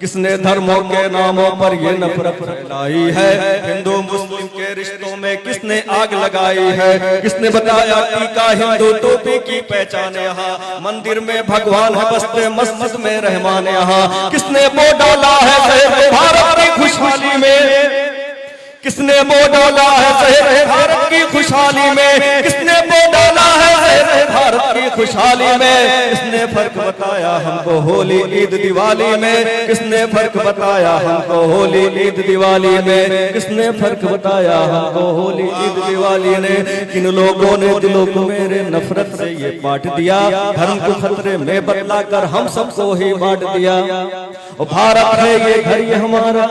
किसने धर्मों के नामों पर ये नफरत फैलाई है। हिंदू मुस्लिम के रिश्तों में किसने आग लगाई है। किसने बताया टीका हिंदू टोपी की पहचान यहाँ। मंदिर में भगवान है बसते मस्जिद में रहमान यहाँ। किसने वो डाला है भारत की खुशहाली में। किसने वो डाला है शहर भारत की खुशहाली में। किसने वो डाला है भारत की खुशहाली में। किसने फर्क बताया हमको होली ईद दिवाली में। किसने फर्क बताया हमको होली ईद दिवाली में। किसने फर्क बताया हमको होली ईद दिवाली ने। किन लोगों ने दिलों को मेरे नफरत से ये बांट दिया। धर्म को खतरे में बदलाकर हम सबको ही बांट दिया। भारत है ये घर ये हमारा,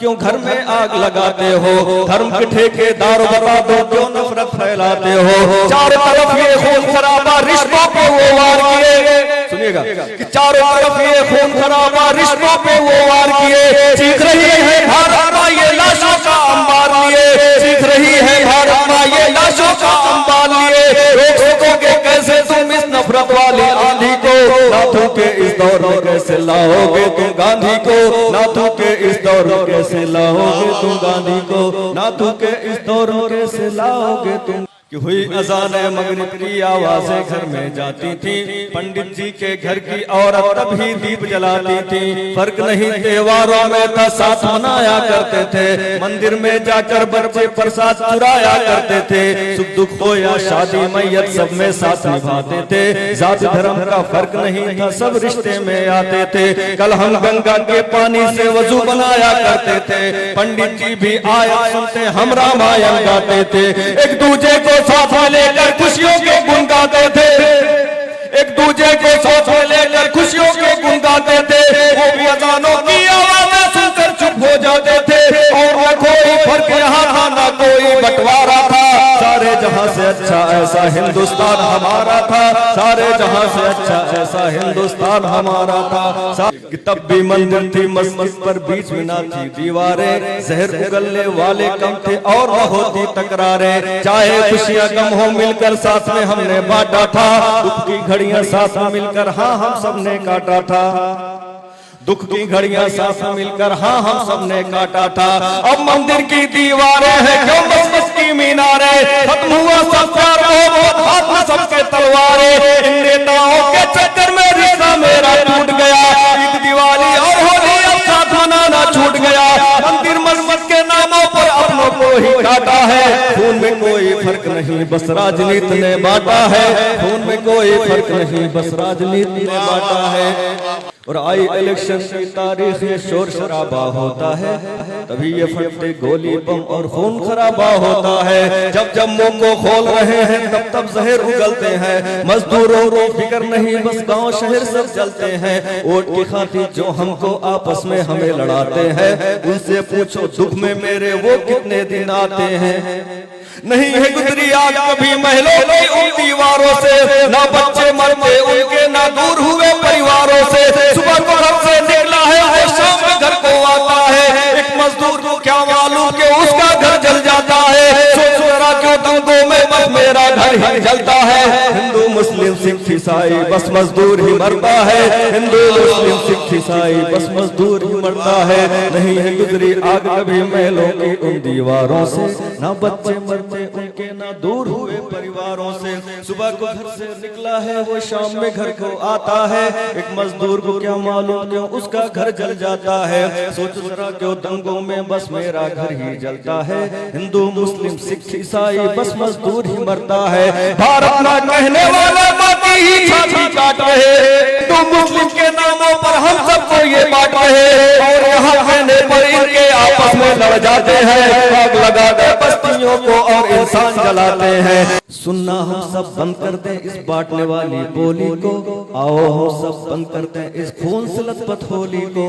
क्यों घर में आग लगाते हो। धर्म के ठेकेदार बता दो क्यों नफरत फैलाते हो। चारों तरफ ये खून खराबा रिश्तों पे वो वार किए। सुनिएगा कि चारों तरफ ये खून खराबा रिश्तों पे वो वार किए। सीख रही है भारत माँ ये लाशों का अंबार लिए। सीख रही है भारत माँ ये लाशों का अंबार लिए। रोक सकोगे कैसे तुम इस नफरत वाली आंधी को। नाथों के इस दौर में कैसे लाओगे तुम गांधी को। नाथों के इस दौर में कैसे लाओगे तुम गांधी को। नाथों के इस दौर में कैसे लाओगे तुम। कि हुई अजान मगरिब की आवाजें घर में जाती थी। पंडित जी के घर की औरत तभी दीप जलाती थी। फर्क नहीं त्योहारों में था साथ मनाया करते थे। मंदिर में जाकर बच्चे प्रसाद चुराया करते थे। सुख दुख हो या शादी मैयत सब में साथ निभाते थे। जाति धर्म का फर्क नहीं था सब रिश्ते में आते थे। कल हम गंगा के पानी से वजू बनाया करते थे। पंडित जी भी आया सुनते हम रामायण गाते थे। एक दूजे को साथ में लेकर खुशियों के गुण गाते थे। एक दूजे को साथ में लेकर खुशियों के गुण गाते थे। वो भी अजानों की आवाज़ें सुनकर चुप हो जाते थे। और न कोई फर्क यहाँ था न कोई बंटवारा था। सारे जहां से अच्छा ऐसा हिंदुस्तान हमारा था। सारे जहां से अच्छा ऐसा हिंदुस्तान हमारा था। तब भी मंदिर थी मस्जिद पर बीच में ना थी दीवारें। जहर उगलने वाले कम थे और न होती तकरारें। चाहे खुशियां गम हो मिलकर साथ में हमने बांटा था। दुख की घड़ियां साथ में मिलकर हाँ हम सबने काटा था। दुख की घड़ियां साथ में मिलकर हाँ हम सबने काटा था। अब मंदिर की दीवारें हैं क्यों मस्जिद की मीनारें। खत्म हुआ सब प्यार मोहब्बत हाथ में सबके तलवारें। इन नेताओं के चक्कर में रिश्ता मेरा टूट गया। ईद दिवाली और होली अब साथ मनाना छूट गया। मंदिर मस्जिद के नामों पर अपनों को ही काटा है। खून में कोई फर्क नहीं बस राजनीति ने बांटा है। खून में कोई फर्क नहीं बस राजनीति ने बांटा है। और आई इलेक्शन की तारीख ये शोर शराबा होता है। तभी ये फटते गोली बम और खून खराबा होता है। जब जब मुंह को खोल रहे हैं तब तब जहर उगलते हैं। मजदूरों को फिक्र नहीं बस गांव शहर सब जलते हैं। वोट की खातिर जो हमको आपस में हमें लड़ाते हैं। उनसे पूछो दुख में मेरे वो कितने दिन आते हैं। नहीं है गुजरी आग कभी महलों की उन दीवारों से। ना बच्चे मरते उनके ना दूर हुए परिवारों से। सुबह को घर से निकला है वो शाम में घर को आता है। एक मजदूर को क्या मालूम कि उसका घर जल जाता है। सोच जरा क्यों दंगों में बस मेरा घर ही जलता है। हिंदू मुस्लिम सिख ईसाई बस मजदूर ही मरता है। हिंदू मुस्लिम सिख ईसाई बस मजदूर ही मरता है। नहीं है गुजरी आग कभी महलों की उन दीवारों से। ना बच्चे मरते उनके ना दूर हुए परिवारों से। सुबह को घर से निकला है वो शाम में घर को आता है। एक मजदूर को क्या मालूम क्यों उसका घर जल जाता है। सोच जरा क्यों दंगों में बस मेरा घर ही जलता है। हिंदू मुस्लिम सिख ईसाई बस मजदूर ही मरता है। भारत ना कहने वाले बाकी ही छाती काट रहे। तो मुस्लिम के नामों पर हम सबको ये बांट रहे। और यहाँ कहने पर इनके आपस में लड़ जाते हैं। आग लगाकर बस्तियों को और इंसान जलाते हैं। सुनना हम सब बंद कर दें इस बांटने वाली बोली को। आओ हम सब बंद करते हैं इस खून से लथपथ होली को।